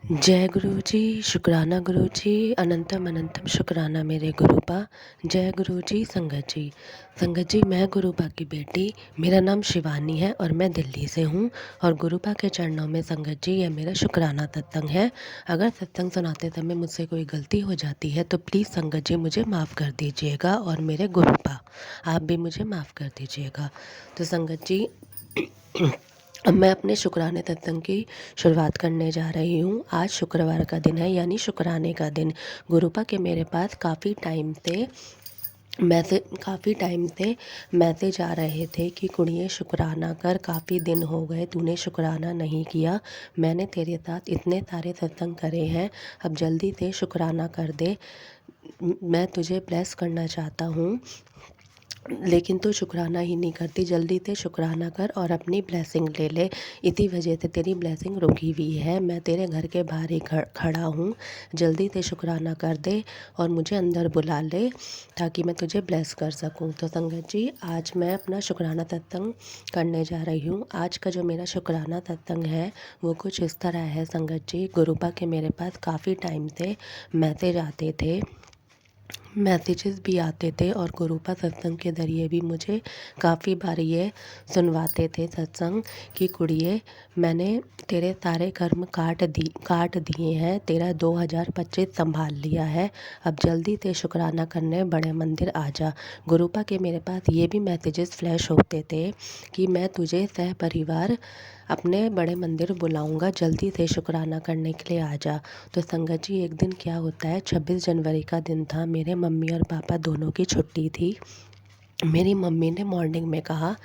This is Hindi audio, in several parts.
जय गुरु जी, शुक्राना गुरु जी, अनंतम अनंतम शुक्राना मेरे गुरुपा। जय गुरु जी। संगत जी, मैं गुरुपा की बेटी, मेरा नाम शिवानी है और मैं दिल्ली से हूँ। और गुरुपा के चरणों में संगत जी, यह मेरा शुक्राना सत्संग है। अगर सत्संग सुनाते समय मुझसे कोई गलती हो जाती है तो प्लीज़ संगत जी मुझे माफ़ कर दीजिएगा, और मेरे गुरुपा आप भी मुझे माफ़ कर दीजिएगा। तो संगत जी, अब मैं अपने शुक्राने सत्संग की शुरुआत करने जा रही हूँ। आज शुक्रवार का दिन है, यानी शुक्राने का दिन। गुरुपा के मेरे पास मैसेज आ रहे थे कि कुड़िए शुक्राना कर, काफ़ी दिन हो गए तूने शुक्राना नहीं किया। मैंने तेरे साथ इतने सारे सत्संग करे हैं, अब जल्दी से शुक्राना कर दे। मैं तुझे ब्लेस करना चाहता हूँ, लेकिन तू शुक्राना ही नहीं करती। जल्दी से शुक्राना कर और अपनी ब्लेसिंग ले ले। इसी वजह से तेरी ब्लेसिंग रुकी हुई है। मैं तेरे घर के बाहर ही खड़ा हूँ। जल्दी से शुक्राना कर दे और मुझे अंदर बुला ले, ताकि मैं तुझे ब्लेस कर सकूँ। तो संगत जी, आज मैं अपना शुक्राना सत्संग करने जा रही हूँ। आज का जो मेरा शुक्राना सत्संग है वो कुछ इस तरह है। संगत जी, गुरुपा के मेरे पास काफ़ी टाइम से मैसेजेस भी आते थे, और गुरुपा सत्संग के ज़रिए भी मुझे काफ़ी बार ये सुनवाते थे सत्संग कि कुड़िए, मैंने तेरे सारे कर्म काट दिए हैं, तेरा 2025 संभाल लिया है, अब जल्दी से शुक्राना करने बड़े मंदिर आ जा। गुरुपा के मेरे पास ये भी मैसेजेस फ्लैश होते थे कि मैं तुझे सह परिवार अपने बड़े मंदिर बुलाऊंगा, जल्दी से शुक्राना करने के लिए आ जा। तो संगत जी, एक दिन क्या होता है, 26 जनवरी का दिन था। मेरे मम्मी और पापा दोनों की छुट्टी थी। मेरी मम्मी ने मॉर्निंग में कहा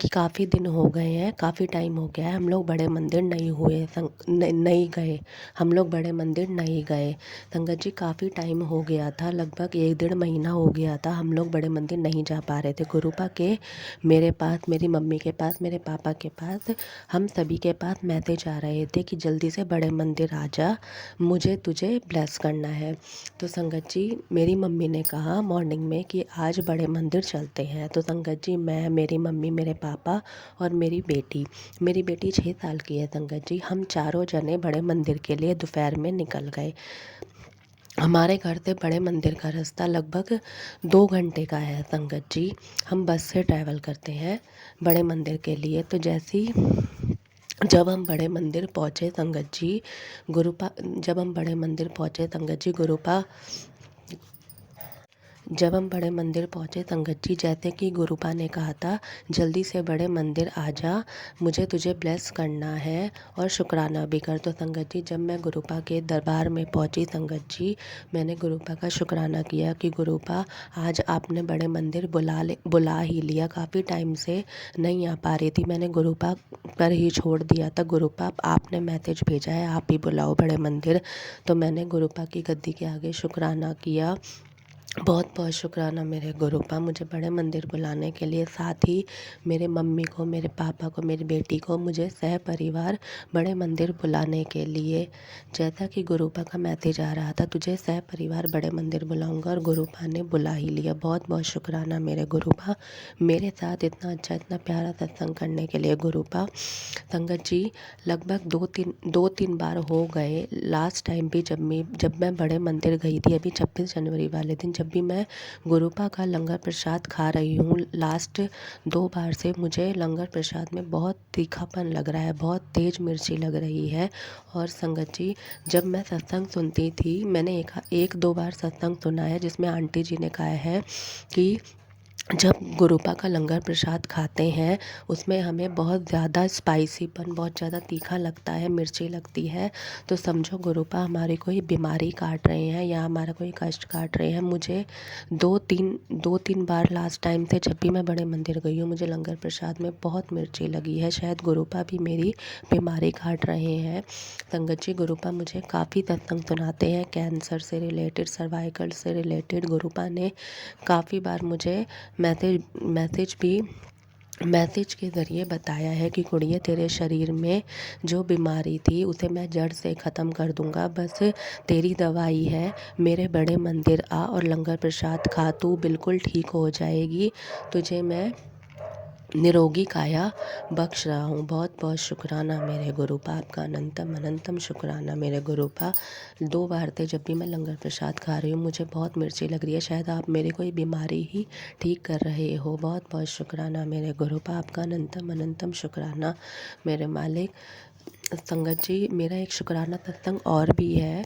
कि काफ़ी दिन हो गए हैं, काफ़ी टाइम हो गया है, हम लोग बड़े मंदिर नहीं गए। हम लोग बड़े मंदिर नहीं गए। संगत जी, काफ़ी टाइम हो गया था, लगभग 1 डेढ़ महीना हो गया था, हम लोग बड़े मंदिर नहीं जा पा रहे थे। गुरुपा के मेरे पास, मेरी मम्मी के पास, मेरे पापा के पास, हम सभी के पास मैसेज आ रहे थे कि जल्दी से बड़े मंदिर आ जा, मुझे तुझे ब्लेस करना है। तो संगत जी, मेरी मम्मी ने कहा मॉर्निंग में कि आज बड़े मंदिर चलते हैं। तो संगत जी, मैं, मेरी मम्मी, मेरे पापा और मेरी बेटी 6 साल की है। संगत जी, हम चारों जने बड़े मंदिर के लिए दोपहर में निकल गए। हमारे घर से बड़े मंदिर का रास्ता लगभग 2 घंटे का है। संगत जी, हम बस से ट्रैवल करते हैं बड़े मंदिर के लिए। तो जैसे ही जब हम बड़े मंदिर पहुँचे संगत जी, गुरुपा जब हम बड़े मंदिर पहुँचे संगत जी, जैसे कि गुरुपा ने कहा था जल्दी से बड़े मंदिर आ जा, मुझे तुझे ब्लेस करना है और शुक्राना भी कर। तो संगत जी, जब मैं गुरुपा के दरबार में पहुँची संगत जी, मैंने गुरुपा का शुक्राना किया कि गुरुपा, आज आपने बड़े मंदिर बुला ही लिया। काफ़ी टाइम से नहीं आ पा रही थी, मैंने गुरुपा पर ही छोड़ दिया था। गुरुपा, आपने मैसेज भेजा है, आप ही बुलाओ बड़े मंदिर। तो मैंने गुरुपा की गद्दी के आगे शुक्राना किया। बहुत बहुत शुक्राना मेरे गुरुपा, मुझे बड़े मंदिर बुलाने के लिए। साथ ही मेरे मम्मी को, मेरे पापा को, मेरी बेटी को, मुझे सह परिवार बड़े मंदिर बुलाने के लिए, जैसा कि गुरुपा का मैसेज आ रहा था, तुझे सह परिवार बड़े मंदिर बुलाऊंगा, और गुरुपा ने बुला ही लिया। बहुत बहुत शुक्राना मेरे गुरुपा, मेरे साथ इतना अच्छा, इतना प्यारा सत्संग करने के लिए गुरुपा। संगत जी, लगभग दो तीन बार हो गए। लास्ट टाइम भी जब मैं बड़े मंदिर गई थी, अभी 26 जनवरी वाले दिन, जब भी मैं गुरुपा का लंगर प्रसाद खा रही हूँ, लास्ट 2 बार से मुझे लंगर प्रसाद में बहुत तीखापन लग रहा है, बहुत तेज़ मिर्ची लग रही है। और संगत जी, जब मैं सत्संग सुनती थी, मैंने एक दो बार सत्संग सुना है जिसमें आंटी जी ने कहा है कि जब गुरुपा का लंगर प्रसाद खाते हैं उसमें हमें बहुत ज़्यादा स्पाइसीपन, बहुत ज़्यादा तीखा लगता है, मिर्ची लगती है, तो समझो गुरुपा हमारी कोई बीमारी काट रहे हैं या हमारा कोई कष्ट काट रहे हैं। मुझे दो तीन बार लास्ट टाइम से जब भी मैं बड़े मंदिर गई हूँ, मुझे लंगर प्रसाद में बहुत मिर्ची लगी है। शायद गुरुपा भी मेरी बीमारी काट रहे हैं। संगत जी, गुरुपा मुझे काफ़ी सत्संग सुनाते हैं, कैंसर से रिलेटेड, सर्वाइकल से रिलेटेड। गुरुपा ने काफ़ी बार मुझे मैसेज के ज़रिए बताया है कि कुड़िए, तेरे शरीर में जो बीमारी थी उसे मैं जड़ से ख़त्म कर दूंगा, बस तेरी दवाई है, मेरे बड़े मंदिर आ और लंगर प्रसाद खा, तू बिल्कुल ठीक हो जाएगी। तुझे मैं निरोगी काया बख्श रहा हूँ। बहुत बहुत शुक्राना मेरे गुरुपा, आपका अनंतम अनंतम शुक्राना मेरे गुरुपा। 2 बार थे जब भी मैं लंगर प्रसाद खा रही हूँ, मुझे बहुत मिर्ची लग रही है, शायद आप मेरी कोई बीमारी ही ठीक कर रहे हो। बहुत बहुत शुक्राना मेरे गुरुपा, आपका अनंतम अनंतम शुक्राना मेरे मालिक। संगत जी, मेरा एक शुक्राना सत्संग और भी है।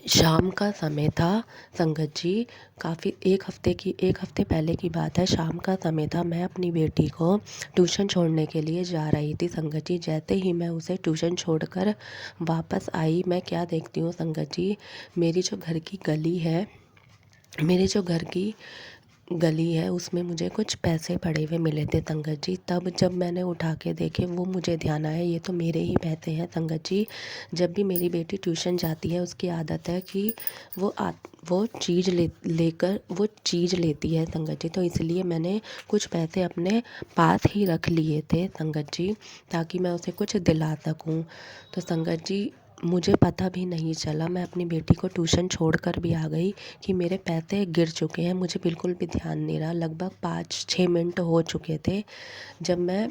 शाम का समय था संगत जी, काफ़ी एक हफ़्ते पहले की बात है। शाम का समय था, मैं अपनी बेटी को ट्यूशन छोड़ने के लिए जा रही थी संगत जी। जैसे ही मैं उसे ट्यूशन छोड़कर वापस आई, मैं क्या देखती हूँ संगत जी, मेरे जो घर की गली है उसमें मुझे कुछ पैसे पड़े हुए मिले थे संगत जी। तब जब मैंने उठा के देखे, वो मुझे ध्यान आया ये तो मेरे ही पैसे हैं संगत जी। जब भी मेरी बेटी ट्यूशन जाती है, उसकी आदत है कि वो चीज़ लेती है संगत जी। तो इसलिए मैंने कुछ पैसे अपने पास ही रख लिए थे संगत जी, ताकि मैं उसे कुछ दिला सकूं। तो संगत जी, मुझे पता भी नहीं चला, मैं अपनी बेटी को ट्यूशन छोड़कर भी आ गई कि मेरे पैसे गिर चुके हैं। मुझे बिल्कुल भी ध्यान नहीं रहा। लगभग 5-6 मिनट हो चुके थे जब मैं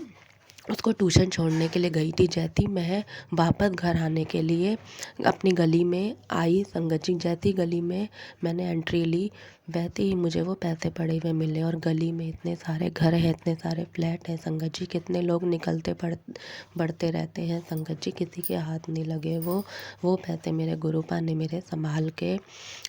उसको ट्यूशन छोड़ने के लिए गई थी। जैसे ही मैं वापस घर आने के लिए अपनी गली में आई संगत जी, जैसी गली में मैंने एंट्री ली, वैसे ही मुझे वो पैसे पड़े हुए मिले। और गली में इतने सारे घर हैं, इतने सारे फ्लैट हैं संगत जी, कितने लोग निकलते बढ़ते रहते हैं संगत जी, किसी के हाथ नहीं लगे। वो पैसे मेरे गुरुपा ने मेरे संभाल के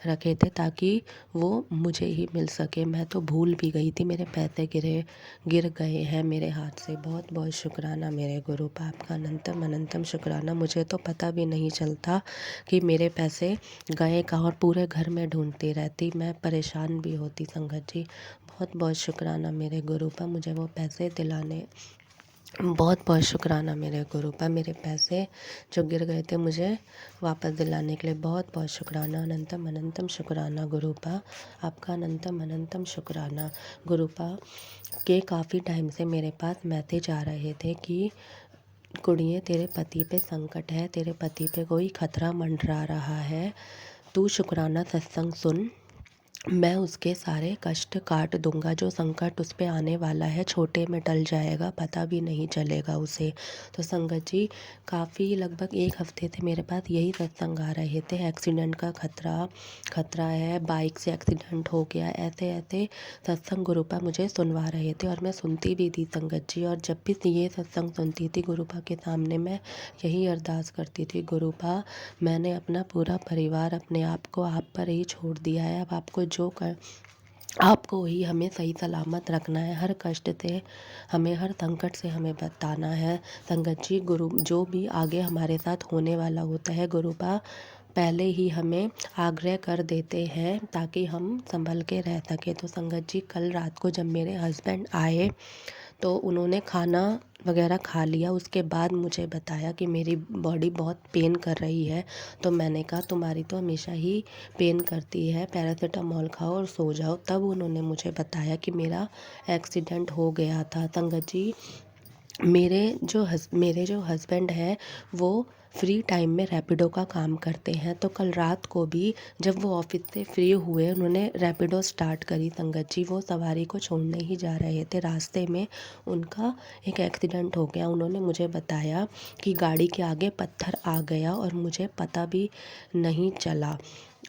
रखे थे ताकि वो मुझे ही मिल सके। मैं तो भूल भी गई थी, मेरे पैसे गिर गए हैं मेरे हाथ से। बहुत बहुत शुक्राना मेरे गुरुपा, आपका अनंतम अनंतम शुक्राना। मुझे तो पता भी नहीं चलता कि मेरे पैसे गए कहाँ, और पूरे घर में ढूंढती रहती, मैं परेशान भी होती संगत जी। बहुत बहुत शुक्राना मेरे गुरुपा, मुझे वो पैसे दिलाने। बहुत बहुत शुक्राना मेरे गुरुपा, मेरे पैसे जो गिर गए थे मुझे वापस दिलाने के लिए। बहुत बहुत शुक्राना, अनंतम अनंतम शुक्राना गुरुपा, आपका अनंतम अनंतम शुक्राना गुरुपा। के काफ़ी टाइम से मेरे पास मैसेज आ रहे थे कि कुड़िए, तेरे पति पे संकट है, तेरे पति पे कोई खतरा मंडरा रहा है, तू शुक्राना सत्संग सुन, मैं उसके सारे कष्ट काट दूंगा। जो संकट उस पे आने वाला है छोटे में टल जाएगा, पता भी नहीं चलेगा उसे। तो संगत जी, काफ़ी लगभग 1 हफ्ते थे मेरे पास यही सत्संग आ रहे थे। एक्सीडेंट का खतरा है, बाइक से एक्सीडेंट हो गया, ऐसे ऐसे सत्संग गुरुपा मुझे सुनवा रहे थे और मैं सुनती भी थी संगत जी। और जब भी ये सत्संग सुनती थी गुरुपा के सामने, मैं यही अरदास करती थी, गुरुपा मैंने अपना पूरा परिवार अपने आप को आप पर ही छोड़ दिया है। अब आपको ही हमें सही सलामत रखना है। हर कष्ट से हमें, हर संकट से हमें बताना है संगत जी। गुरु जो भी आगे हमारे साथ होने वाला होता है, गुरुपा पहले ही हमें आग्रह कर देते हैं ताकि हम संभल के रह सके। तो संगत जी, कल रात को जब मेरे हस्बैंड आए तो उन्होंने खाना वगैरह खा लिया। उसके बाद मुझे बताया कि मेरी बॉडी बहुत पेन कर रही है। तो मैंने कहा तुम्हारी तो हमेशा ही पेन करती है, पैरासीटामोल खाओ और सो जाओ। तब उन्होंने मुझे बताया कि मेरा एक्सीडेंट हो गया था संगत जी। मेरे जो हस्बैंड हैं वो फ्री टाइम में रैपिडो का काम करते हैं। तो कल रात को भी जब वो ऑफिस से फ्री हुए, उन्होंने रैपिडो स्टार्ट करी संगत जी। वो सवारी को छोड़ने ही जा रहे थे, रास्ते में उनका एक एक्सीडेंट हो गया। उन्होंने मुझे बताया कि गाड़ी के आगे पत्थर आ गया और मुझे पता भी नहीं चला,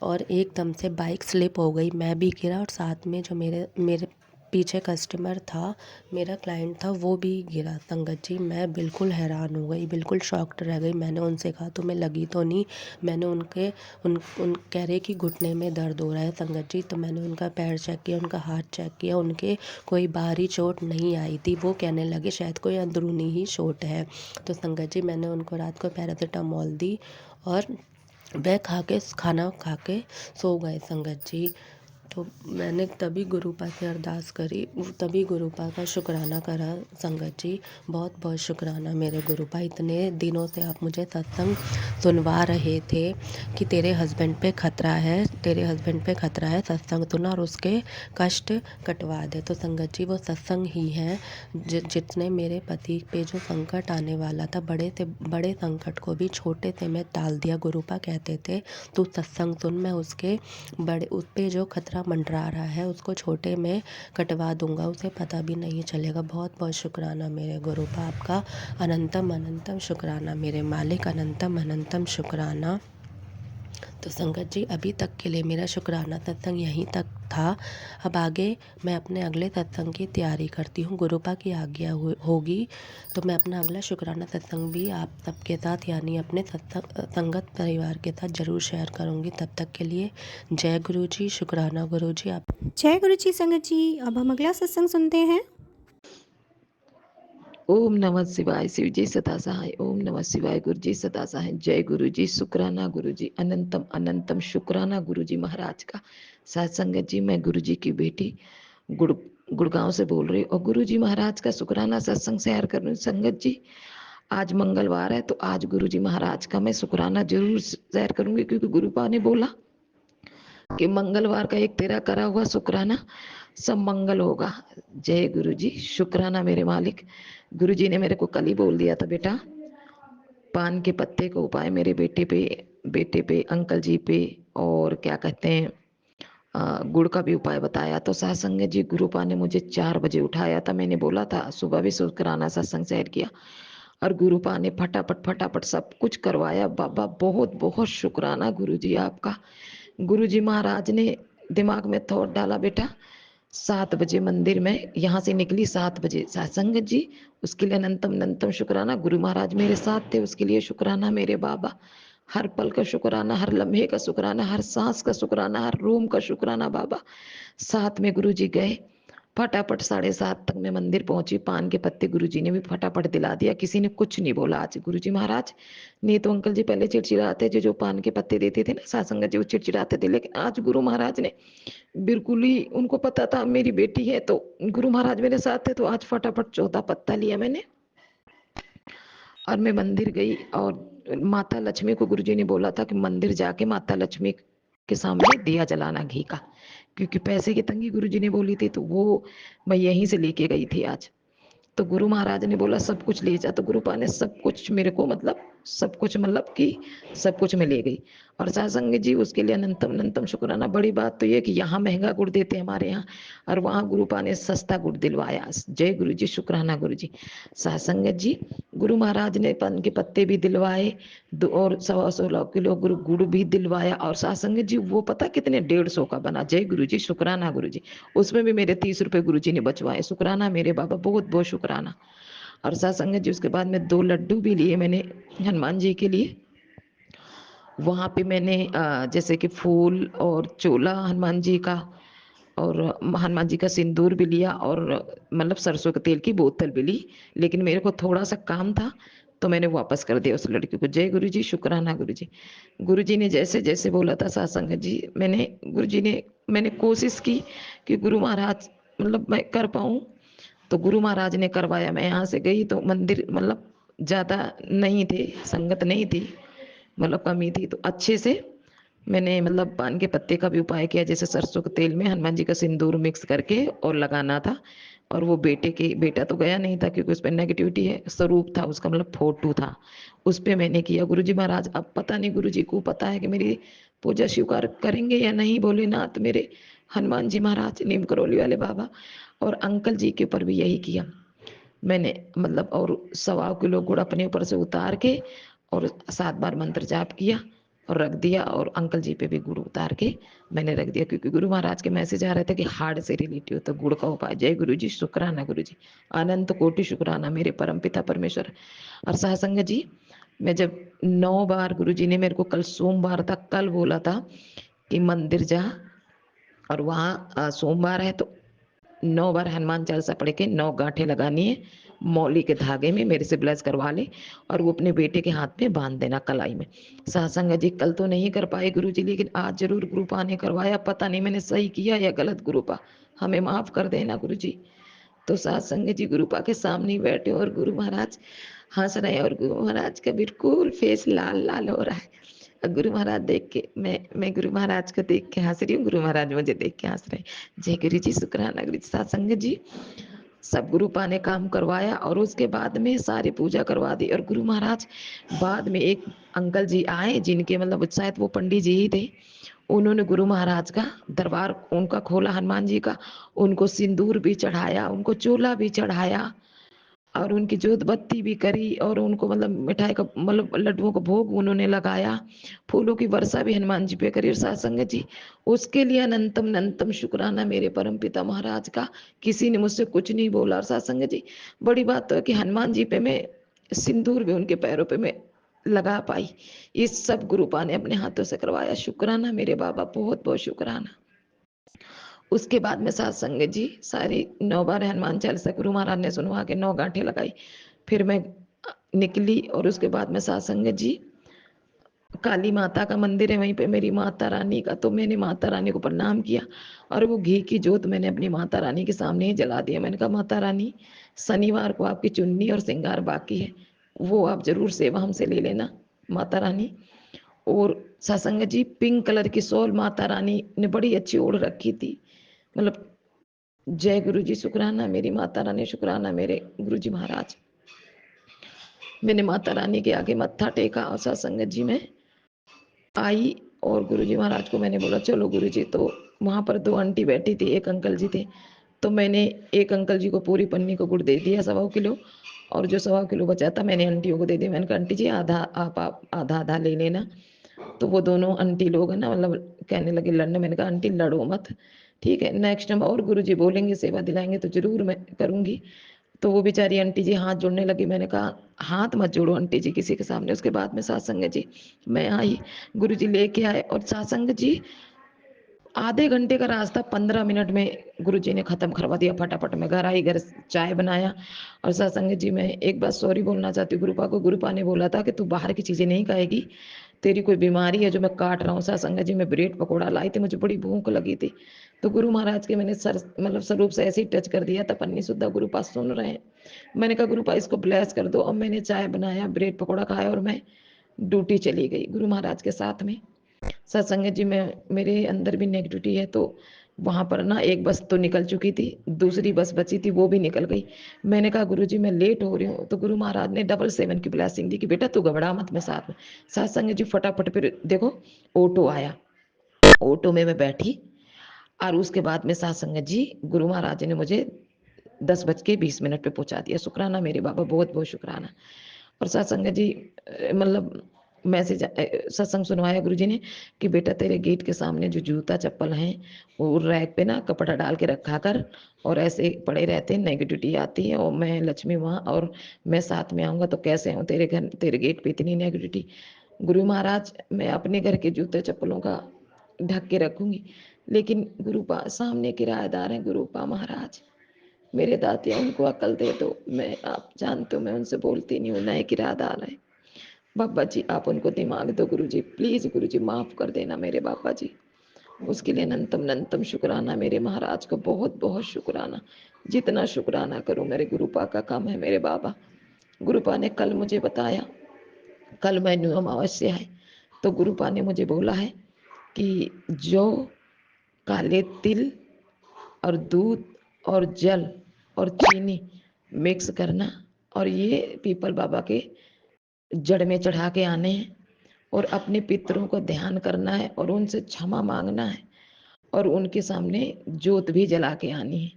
और एकदम से बाइक स्लिप हो गई, मैं भी गिरा और साथ में जो मेरे पीछे कस्टमर था, मेरा क्लाइंट था, वो भी गिरा संगत जी। मैं बिल्कुल हैरान हो गई, बिल्कुल शॉक्ड रह गई। मैंने उनसे कहा तुम्हें लगी तो नहीं? मैंने उन कह रहे कि घुटने में दर्द हो रहा है संगत जी। तो मैंने उनका पैर चेक किया, उनका हाथ चेक किया, उनके कोई बाहरी चोट नहीं आई थी। वो कहने लगे शायद कोई अंदरूनी ही चोट है। तो संगत जी, मैंने उनको रात को पैरासीटामोल दी और वह खाना खा के सो गए संगत जी। तो मैंने तभी गुरुपा से अरदास करी, तभी गुरुपा का शुक्राना करा संगत जी। बहुत बहुत शुक्राना मेरे गुरुपा, इतने दिनों से आप मुझे सत्संग सुनवा रहे थे कि तेरे हस्बैंड पे खतरा है, तेरे हस्बैंड पे खतरा है, सत्संग सुना और उसके कष्ट कटवा दे। तो संगत जी, वो सत्संग ही है जितने मेरे पति पे जो संकट आने वाला था, बड़े से बड़े संकट को भी छोटे से में टाल दिया। गुरुपा कहते थे तू सत्संग सुन, मैं उसके बड़े उस पे जो खतरा छोटा मंडरा रहा है उसको छोटे में कटवा दूंगा, उसे पता भी नहीं चलेगा। बहुत बहुत शुक्राना मेरे गुरुपा आपका, अनंतम अनंतम शुक्राना मेरे मालिक, अनंतम अनंतम शुक्राना। तो संगत जी, अभी तक के लिए मेरा शुक्राना सत्संग यहीं तक था। अब आगे मैं अपने अगले सत्संग की तैयारी करती हूँ। गुरुपा की आज्ञा होगी तो मैं अपना अगला शुक्राना सत्संग भी आप सबके साथ यानी अपने संगत परिवार के साथ ज़रूर शेयर करूँगी। तब तक के लिए जय गुरु जी, शुक्राना गुरु जी। आप जय गुरु जी। संगत जी, अब हम अगला सत्संग सुनते हैं। ओम नमः शिवाय, शिव जी सदा सहाय। ओम नमः शिवाय, गुरु जी सदा सहाय। जय गुरु जी, शुक्राना गुरु जी, अनंतम अनंतम शुक्राना गुरु जी महाराज का। साथ संगत जी, मैं गुरु जी की बेटी गुड़गांव से बोल रही हूँ और गुरु जी महाराज का शुक्राना सत्संग शेयर कर रही हूँ। संगत जी, आज मंगलवार है तो आज गुरु जी महाराज का मैं शुक्राना जरूर शेयर करूंगी, क्योंकि गुरुपा ने बोला कि मंगलवार का एक तेरा करा हुआ शुक्राना सब मंगल होगा। जय गुरु जी, शुक्राना मेरे मालिक। गुरु जी ने मेरे को कल ही बोल दिया था, बेटा पान के पत्ते का उपाय मेरे बेटे पे अंकल जी पे और क्या कहते हैं गुड़ का भी उपाय बताया। तो सत्संग जी गुरुपा ने मुझे 4 बजे उठाया था। मैंने बोला था सुबह भी शुक्राना सत्संग शेयर किया और गुरुपा ने फटाफट फटाफट सब कुछ करवाया। बाबा बहुत बहुत शुक्राना गुरु जी आपका। गुरु जी महाराज ने दिमाग में थॉट डाला, बेटा 7 बजे मंदिर में यहाँ से निकली, 7 बजे सत्संग जी, उसके लिए अनंतम अनंतम शुक्राना। गुरु महाराज मेरे साथ थे, उसके लिए शुक्राना मेरे बाबा। हर पल का शुक्राना, हर लम्हे का शुक्राना, हर सांस का शुक्राना, हर रोम का शुक्राना बाबा। साथ में गुरु जी गए, फटाफट 7:30 तक मैं मंदिर पहुंची। पान के पत्ते गुरुजी ने भी फटाफट दिला दिया, किसी ने कुछ नहीं बोला आज। गुरुजी महाराज नहीं तो अंकल जी पहले चिड़चिड़ाते, जो पान के पत्ते देते थे ना सत्संग जी, वो चिड़चिड़ाते थे, लेकिन आज गुरु महाराज ने बिल्कुल ही, उनको पता था मेरी बेटी है तो गुरु महाराज मेरे साथ थे, तो आज फटाफट 14 पत्ता लिया मैंने और मैं मंदिर गई। और माता लक्ष्मी को गुरुजी ने बोला था कि मंदिर जाके माता लक्ष्मी के सामने दिया जलाना घी का, क्योंकि पैसे की तंगी गुरुजी ने बोली थी, तो वो मैं यहीं से लेके गई थी आज। तो गुरु महाराज ने बोला सब कुछ ले जा, तो गुरुपा ने सब कुछ मेरे को मतलब सब कुछ मतलब कि सब कुछ में ले गई। और सत्संग जी उसके लिए अनंतम अनंतम शुक्राना। बड़ी बात तो ये कि यहाँ महंगा गुड़ देते हैं हमारे यहाँ, और वहाँ गुरुपा ने सस्ता गुड़ दिलवाया। जय गुरु जी, शुक्राना गुरु जी। सत्संग जी गुरु महाराज ने पान के पत्ते भी दिलवाए, और 1.25 किलो गुड़ भी दिलवाया। और सत्संग जी वो पता कितने 150 का बना। जय गुरु जी, शुक्राना गुरु जी। उसमें भी मेरे 30 रुपए गुरु जी ने बचवाए। शुक्राना मेरे बाबा, बहुत बहुत शुक्राना। और सत्संग जी उसके बाद में 2 लड्डू भी लिए मैंने हनुमान जी के लिए। वहाँ पे मैंने जैसे कि फूल और चोला हनुमान जी का, और हनुमान जी का सिंदूर भी लिया, और मतलब सरसों के तेल की बोतल भी ली। लेकिन मेरे को थोड़ा सा काम था तो मैंने वापस कर दिया उस लड़की को। जय गुरु जी, शुक्राना गुरु जी। गुरु जी ने जैसे जैसे बोला था सत्संग जी, मैंने कोशिश की कि गुरु महाराज मतलब मैं कर पाऊँ, तो गुरु महाराज ने करवाया। मैं यहाँ से गई तो मंदिर मतलब ज़्यादा नहीं थे, संगत नहीं थी, मतलब कमी थी, तो अच्छे से मैंने मतलब पान के पत्ते का भी उपाय किया, जैसे सरसों के तेल में हनुमान जी का सिंदूर मिक्स करके और लगाना था। और वो बेटा तो गया नहीं था क्योंकि उस पर नेगेटिविटी है, स्वरूप था उसका, मतलब फोटो था, उस पर मैंने किया। गुरु जी महाराज अब पता नहीं, गुरु जी को पता है कि मेरी पूजा स्वीकार करेंगे या नहीं, भोलेनाथ मेरे हनुमान जी महाराज, नीम करौली वाले बाबा। और अंकल जी के ऊपर भी यही किया मैंने, मतलब और 1.25 किलो गुड़ अपने ऊपर से उतार के और 7 बार मंत्र जाप किया और रख दिया, और अंकल जी पे भी गुड़ उतार के मैंने रख दिया, क्योंकि गुरु महाराज के मैसेज आ रहे थे कि हार्ट से रिलेटेड तो गुड़ का उपाय। जय गुरु जी, शुक्राना गुरु जी, अनंत कोटि शुक्राना मेरे परम पिता परमेश्वर। और सत्संग जी मैं जब 9 बार, गुरु जी ने मेरे को कल सोमवार था, कल बोला था कि मंदिर जा, और वहाँ सोमवार है तो 9 बार हनुमान चालीसा पढ़ के 9 गांठें लगानी है, मौली के धागे में मेरे से ब्लेस करवा ले, और वो अपने बेटे के हाथ में बांध देना कलाई में। सत्संग जी कल तो नहीं कर पाए गुरु जी, लेकिन आज जरूर गुरुपा ने करवाया। पता नहीं मैंने सही किया या गलत, गुरुपा हमें माफ कर देना गुरु जी। तो सत्संग जी गुरुपा के सामने ही बैठे और गुरु महाराज हंस रहे हैं, और गुरु महाराज का बिल्कुल फेस लाल लाल हो रहा है। और गुरु महाराज देख के मैं गुरु महाराज को देख के हंस रही हूँ, गुरु महाराज मुझे देख के हंस रहे हैं। जय गुरु जी, शुक्राना गुरु जी। सत्संग जी सब गुरुपा ने काम करवाया और उसके बाद में सारी पूजा करवा दी। और गुरु महाराज बाद में एक अंकल जी आए, जिनके मतलब शायद वो पंडित जी ही थे। उन्होंने गुरु महाराज का दरबार उनका खोला, हनुमान जी का, उनको सिंदूर भी चढ़ाया, उनको चोला भी चढ़ाया और उनकी जोत बत्ती भी करी और उनको मतलब मिठाई का मतलब लड्डुओं का भोग उन्होंने लगाया, फूलों की वर्षा भी हनुमान जी पे करी। और साथ संगत जी, उसके लिए अनंतम अनंतम शुक्राना मेरे परम पिता महाराज का। किसी ने मुझसे कुछ नहीं बोला। और साथ संगत जी, बड़ी बात तो है कि हनुमान जी पे मैं सिंदूर भी उनके पैरों पे मैं लगा पाई। इस सब गुरुपा ने अपने हाथों से करवाया। शुक्राना मेरे बाबा, बहुत बहुत शुक्राना। उसके बाद में सात संगत जी सारी 9 बार हनुमान चालीसा गुरु महाराज ने सुनवा के 9 गांठें लगाई। फिर मैं निकली और उसके बाद में सात संगत जी काली माता का मंदिर है वहीं पे मेरी माता रानी का, तो मैंने माता रानी को प्रणाम किया और वो घी की जोत मैंने अपनी माता रानी के सामने ही जला दिया। मैंने कहा माता रानी, शनिवार को आपकी चुन्नी और श्रृंगार बाकी है, वो आप जरूर सेवा हमसे ले लेना माता रानी। और सत्संग जी, पिंक कलर की शॉल माता रानी ने बड़ी अच्छी ओढ़ रखी थी। मतलब जय गुरु जी, शुक्राना मेरी माता रानी, शुक्राना मेरे गुरु जी महाराज। मैंने माता रानी के आगे मत्था टेका और सत्संग जी में आई और गुरुजी महाराज को मैंने बोला चलो गुरुजी। तो वहां पर 2 आंटी बैठी थी, एक अंकल जी थे। तो मैंने एक अंकल जी को पूरी पन्नी को गुड़ दे दिया 1.25 किलो, और जो 1.25 किलो बचा था मैंने आंटियों को दे दिया। मैंने कहा आंटी जी आधा आप आधा आधा ले लेना। तो वो दोनों आंटी लोग है ना, मतलब कहने लगे लड़ने। मैंने कहा आंटी लड़ो मत, ठीक है, नेक्स्ट टाइम और गुरुजी बोलेंगे सेवा दिलाएंगे तो जरूर मैं करूंगी। तो वो बेचारी आंटी जी हाथ जोड़ने लगी। मैंने कहा हाथ मत जोड़ो आंटी जी किसी के सामने। उसके बाद में सत्संग जी मैं आई, गुरु जी लेके आए और सत्संग जी आधे घंटे का रास्ता 15 मिनट में गुरु जी ने खत्म करवा दिया। फटाफट में घर आई, घर चाय बनाया। और सत्संग जी मैं एक बात सॉरी बोलना चाहती हूँ गुरुपा को। गुरुपा ने बोला था कि तू बाहर की चीजें नहीं खाएगी, तेरी कोई बीमारी है जो मैं काट रहा हूँ। सत्संग जी मैं ब्रेड पकौड़ा लाई थी, मुझे बड़ी भूख लगी थी। तो गुरु महाराज के मैंने सर मतलब स्वरूप से ऐसे ही टच कर दिया था। पन्नी सुद्धा गुरुपा सुन रहे हैं। मैंने कहा गुरुपा इसको ब्लेस कर दो। और मैंने चाय बनाया, ब्रेड पकौड़ा खाया और मैं ड्यूटी चली गई गुरु महाराज के साथ में। सत्संग जी में मेरे अंदर भी नेगेटिविटी है, तो वहां पर ना एक बस तो निकल चुकी थी, दूसरी बस बची थी वो भी निकल गई। मैंने कहा गुरुजी मैं लेट हो रही हूँ। तो गुरु महाराज ने 777 की ब्लेसिंग दी कि बेटा तू घबरा मत, मैं साथ में। सत्संग जी फटाफट फिर देखो ऑटो आया, ऑटो में मैं बैठी और उसके बाद में सत्संग जी गुरु महाराज ने मुझे 10:20 पे पहुंचा दिया। शुक्राना मेरे बाबा, बहुत बहुत शुक्राना। और सत्संग जी मतलब मैसेज सत्संग सुनवाया गुरुजी ने कि बेटा तेरे गेट के सामने जो जूता चप्पल हैं वो रैक पे ना कपड़ा डाल के रखा कर, और ऐसे पड़े रहते हैं नेगेटिविटी आती है। और मैं लक्ष्मी वहाँ और मैं साथ में आऊँगा तो कैसे हूँ तेरे घर, तेरे गेट पे इतनी नेगेटिविटी। गुरु महाराज मैं अपने घर के जूते चप्पलों का ढक के रखूंगी, लेकिन गुरुपा सामने किराएदार हैं। गुरुपा महाराज मेरे दातिया, उनको अकल दे दो। मैं आप जानते हो मैं उनसे बोलती नहीं हूँ, नए किराएदार है। बाबा जी आप उनको दिमाग दो गुरु जी, प्लीज गुरु जी माफ कर देना मेरे बाबा जी। उसके लिए अनंतम अनंतम शुक्राना मेरे महाराज को, बहुत बहुत शुक्राना। जितना शुक्राना करूं मेरे गुरुपा का काम है मेरे बाबा। गुरुपा ने कल मुझे बताया, कल मैन्यू अमावस्या है, तो गुरुपा ने मुझे बोला है कि जो काले तिल और दूध और जल और चीनी मिक्स करना और ये पीपल बाबा के जड़ में चढ़ा के आने हैं और अपने पितरों को ध्यान करना है और उनसे क्षमा मांगना है और उनके सामने जोत भी जला के आनी है।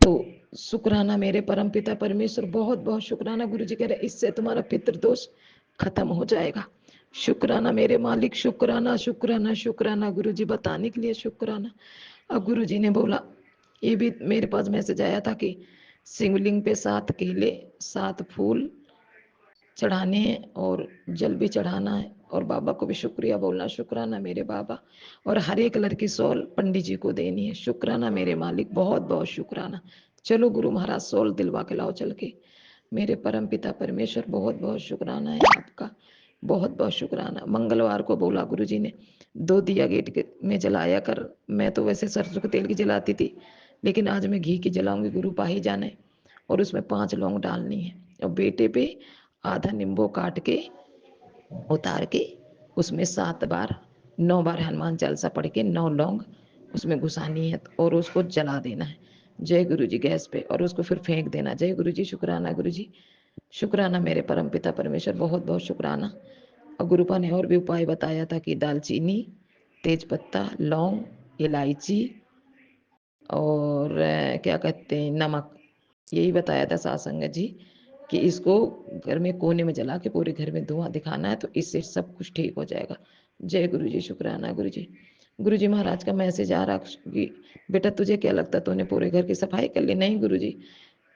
तो शुक्राना मेरे परम पिता परमेश्वर, बहुत बहुत शुक्राना। गुरु जी कह रहे इससे तुम्हारा पितृदोष खत्म हो जाएगा। शुक्राना मेरे मालिक, शुक्राना शुक्राना शुक्राना गुरु जी, बताने के लिए शुक्राना। अब गुरु जी ने बोला, ये भी मेरे पास मैसेज आया था कि शिवलिंग पे 7 केले 7 फूल चढ़ाने हैं और जल भी चढ़ाना है और बाबा को भी शुक्रिया बोलना। शुक्राना मेरे बाबा। और हरे कलर की सॉल पंडित जी को देनी है। शुक्राना मेरे मालिक, बहुत बहुत शुक्राना। चलो गुरु महाराज सॉल दिलवा के लाओ चल के। मेरे परम पिता परमेश्वर, बहुत बहुत शुक्राना है आपका, बहुत बहुत शुक्राना। मंगलवार को बोला गुरु जी ने 2 दिया गेट में जलाया कर। मैं तो वैसे सरसों के तेल की जलाती थी, लेकिन आज मैं घी की जलाऊंगी, गुरु पा ही जाने। और उसमें 5 लौंग डालनी है और बेटे पे आधा नींबू काट के उतार के उसमें 7 बार 9 बार हनुमान चालीसा पढ़ के 9 लौंग उसमें घुसानी है और उसको जला देना है। जय गुरु जी गैस पे, और उसको फिर फेंक देना। जय गुरु जी, शुक्राना गुरु जी, शुक्राना मेरे परम पिता परमेश्वर, बहुत बहुत शुक्राना। और गुरुपा ने और भी उपाय बताया था कि दालचीनी, तेजपत्ता, लौंग, इलायची और क्या कहते हैं नमक, यही बताया था साथ संगत जी कि इसको घर में कोने में जला के पूरे घर में धुआं दिखाना है, तो इससे सब कुछ ठीक हो जाएगा। जय गुरु जी, शुक्राना गुरु जी। गुरु जी महाराज का मैसेज आ रहा कि बेटा तुझे क्या लगता है तूने पूरे घर की सफाई कर ली? नहीं गुरु जी,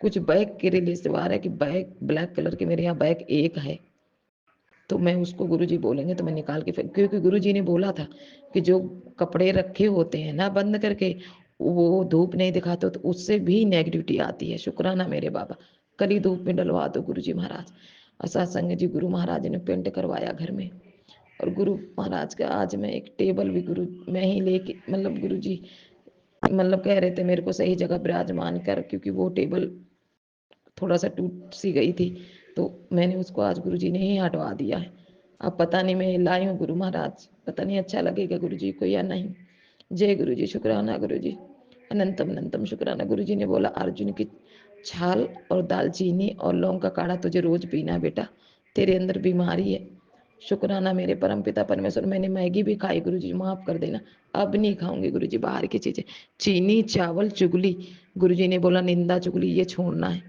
कुछ बैग के रिलेटिव आ रहा है कि बैग ब्लैक कलर के मेरे यहाँ बैग एक है, तो मैं उसको गुरुजी बोलेंगे तो मैं निकाल के क्योंकि गुरुजी ने बोला था कि जो कपड़े रखे होते हैं ना बंद करके, वो धूप नहीं दिखाते तो उससे भी नेगेटिविटी आती है। शुक्राना मेरे बाबा, कल ही धूप में डलवा दो गुरुजी महाराज। और सत्संग जी गुरु महाराज ने पेंट करवाया घर में। और गुरु महाराज का आज मैं एक टेबल भी गुरु मैं ही लेके मतलब गुरु जी मतलब कह रहे थे मेरे को सही जगह विराजमान कर, क्योंकि वो टेबल थोड़ा सा टूट सी गई थी, तो मैंने उसको आज गुरुजी ने ही हटवा दिया है। अब पता नहीं मैं लाई हूँ गुरु महाराज, पता नहीं अच्छा लगेगा गुरुजी को या नहीं। जय गुरु जी, शुक्राना गुरु जी, अनंतम अनंतम शुक्राना। गुरु जी ने बोला अर्जुन की छाल और दालचीनी और लौंग का काढ़ा तुझे रोज पीना है बेटा, तेरे अंदर बीमारी है। शुक्राना मेरे परम पिता परमेश्वर। मैंने मैगी भी खाई गुरु जी, माफ कर देना, अब नहीं खाऊंगी गुरु जी बाहर की चीजें, चीनी चावल चुगली। गुरु जी ने बोला निंदा चुगली ये छोड़ना है।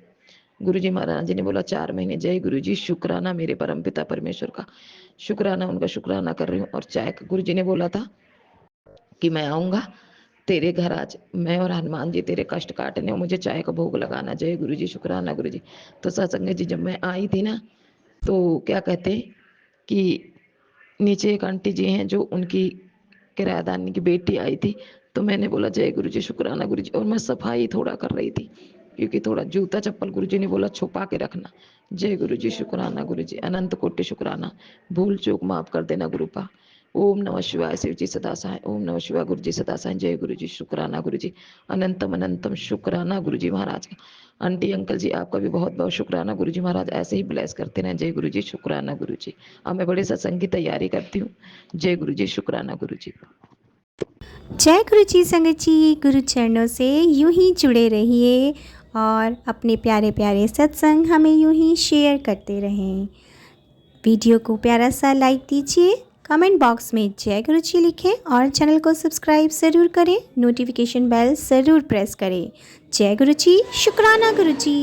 गुरुजी महाराज जी ने बोला 4 महीने। जय गुरु जी, शुक्राना मेरे परम पिता परमेश्वर का, शुक्राना उनका, शुक्राना कर रही हूँ। और चाय गुरु जी ने बोला था कि मैं आऊंगा तेरे घर आज, मैं और हनुमान जी तेरे कष्ट काटने और मुझे चाय का भोग लगाना। जय गुरु जी, शुक्राना गुरु जी। तो सत्संग जी जब मैं आई थी ना, तो क्या कहते कि नीचे एक आंटी जी हैं जो उनकी किराएदारनी की बेटी आई थी, तो मैंने बोला जय गुरु जी, शुक्राना गुरु जी। और मैं सफाई थोड़ा कर रही थी क्योंकि थोड़ा जूता चप्पल गुरु जी ने बोला छुपा के रखना। जय गुरु जी, शुक्राना गुरु जी, अनंत कोटि शुक्राना। भूल चूक माफ कर देना गुरुपा। ओम नमः शिवाय, शिव जी सदा सहाय। ओम नमः शिवाय, गुरु जी सदा सहाय। जय गुरु जी, शुक्राना गुरु जी, अनंतम अनंतम शुक्राना गुरु जी महाराज का। आंटी अंकल जी आपका भी बहुत बहुत शुक्राना गुरु जी महाराज, ऐसे ही ब्लेस करते रहें। जय गुरु जी, शुक्राना गुरु जी। अब मैं बड़े सत्संग की तैयारी करती हूँ। जय गुरु जी, शुक्राना गुरु जी। जय गुरु जी संगत जी, गुरु चरणों से यूं ही जुड़े रहिए और अपने प्यारे प्यारे सत्संग हमें यूं ही शेयर करते रहें। वीडियो को प्यारा सा लाइक दीजिए, कमेंट बॉक्स में जय गुरु जी लिखें और चैनल को सब्सक्राइब ज़रूर करें, नोटिफिकेशन बेल ज़रूर प्रेस करें। जय गुरु जी, शुक्राना गुरु जी।